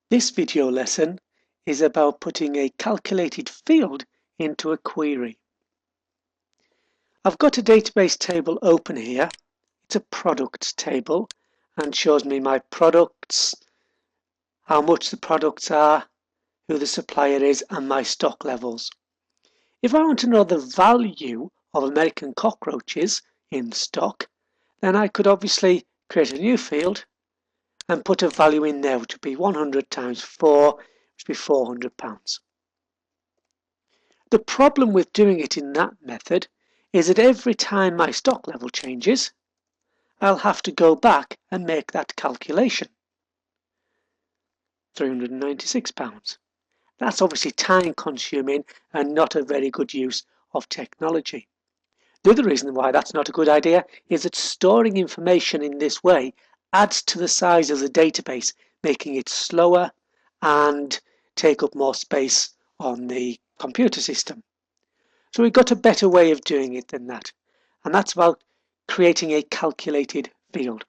This video lesson is about putting a calculated field into a query. I've got a database table open here. It's a products table and shows me my products, how much the products are, who the supplier is, and my stock levels. If I want to know the value of American cockroaches in stock, then I could obviously create a new field and put a value in there, which would be 100 times 4, which would be £400. The problem with doing it in that method is that every time my stock level changes, I'll have to go back and make that calculation. £396. That's obviously time consuming and not a very good use of technology. The other reason why that's not a good idea is that storing information in this way adds to the size of the database, making it slower and take up more space on the computer system. So we've got a better way of doing it than that, and that's about creating a calculated field.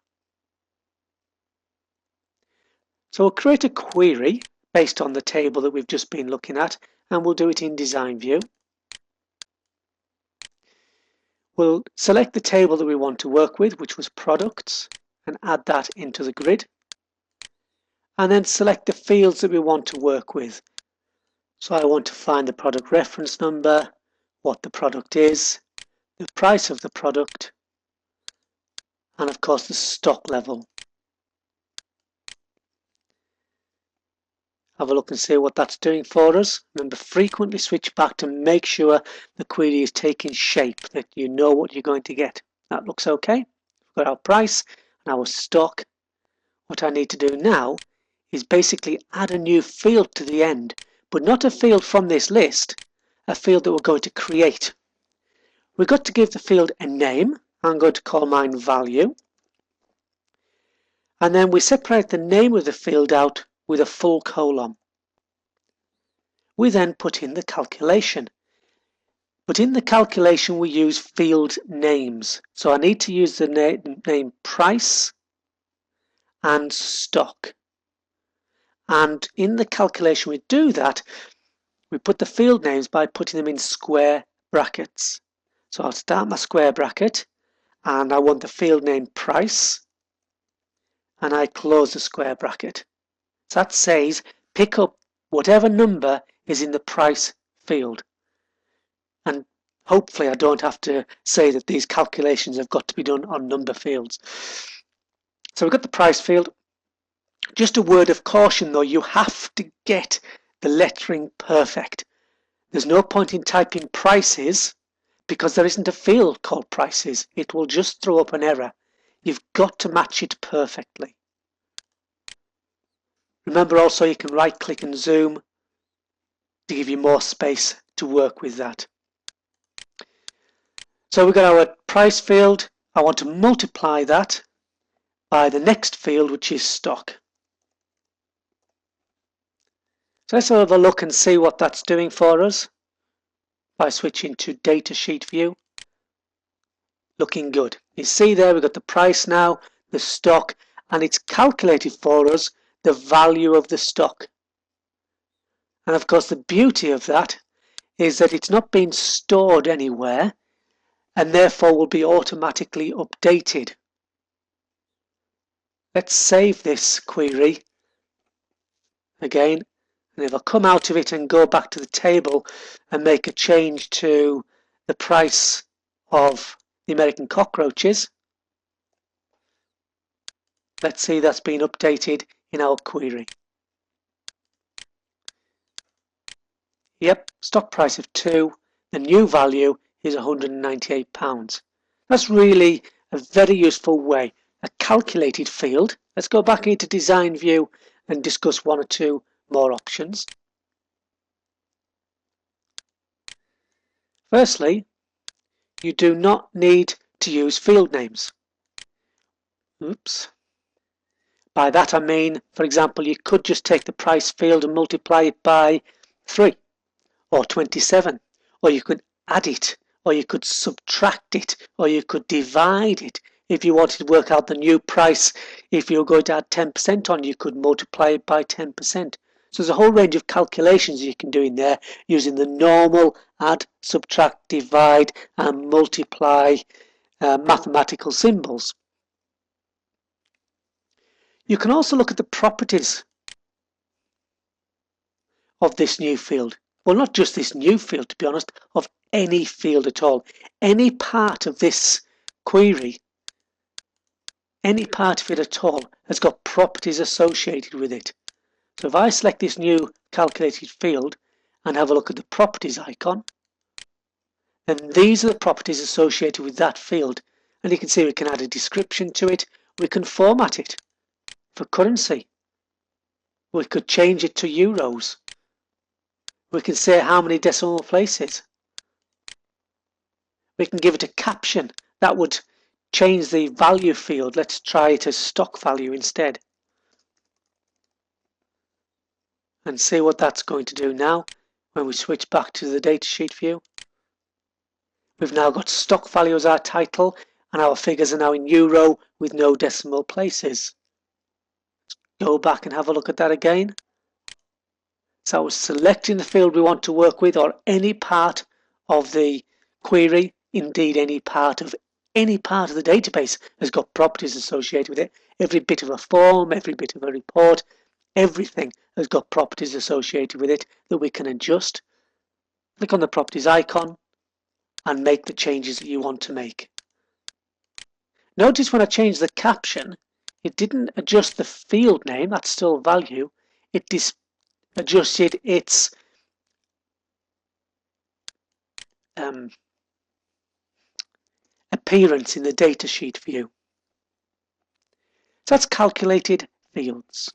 So we'll create a query based on the table that we've just been looking at, and we'll do it in Design View. We'll select the table that we want to work with, which was products, and add that into the grid. And then select the fields that we want to work with. So I want to find the product reference number, what the product is, the price of the product, and of course the stock level. Have a look and see what that's doing for us. Remember, frequently switch back to make sure the query is taking shape, that you know what you're going to get. That looks okay. We've got our price and our stock. What I need to do now is basically add a new field to the end, but not a field from this list, a field that we're going to create. We've got to give the field a name. I'm going to call mine value. And then we separate the name of the field out with a full colon. We then put in the calculation. But in the calculation we use field names. So I need to use the name price and stock. And in the calculation we do that, we put the field names by putting them in square brackets. So I'll start my square bracket and I want the field name price, and I close the square bracket. So that says pick up whatever number is in the price field. And hopefully I don't have to say that these calculations have got to be done on number fields. So we've got the price field. Just a word of caution though, you have to get the lettering perfect. There's no point in typing prices because there isn't a field called prices. It will just throw up an error. You've got to match it perfectly. Remember also you can right click and zoom to give you more space to work with that. So we've got our price field. I want to multiply that by the next field, which is stock. So let's have a look and see what that's doing for us by switching to Datasheet View. Looking good. You see there we've got the price now, the stock, and it's calculated for us the value of the stock. And of course the beauty of that is that it's not being stored anywhere and therefore will be automatically updated. Let's save this query again, and if I come out of it and go back to the table and make a change to the price of the American cockroaches, let's see that's been updated in our query. Yep, stock price of 2, the new value is £198. That's really a very useful way, a calculated field. Let's go back into Design View and discuss one or two more options. Firstly, you do not need to use field names. Oops. By that I mean, for example, you could just take the price field and multiply it by 3 or 27, or you could add it, or you could subtract it, or you could divide it. If you wanted to work out the new price, if you're going to add 10% on, you could multiply it by 10%. So there's a whole range of calculations you can do in there using the normal add, subtract, divide and multiply mathematical symbols. You can also look at the properties of this new field. Well, not just this new field, to be honest, of any field at all. Any part of this query, any part of it at all, has got properties associated with it. So if I select this new calculated field and have a look at the properties icon, then these are the properties associated with that field. And you can see we can add a description to it. We can format it for currency. We could change it to euros. We can say how many decimal places. We can give it a caption. That would change the value field. Let's try it as stock value instead. And see what that's going to do now when we switch back to the datasheet view. We've now got stock value as our title and our figures are now in euro with no decimal places. Go back and have a look at that again. So we're selecting the field we want to work with, or any part of the query, indeed any part of the database has got properties associated with it. Every bit of a form, every bit of a report, everything has got properties associated with it that we can adjust. Click on the properties icon and make the changes that you want to make. Notice when I changed the caption, it didn't adjust the field name, that's still value. It adjusted its appearance in the datasheet view. So that's calculated fields.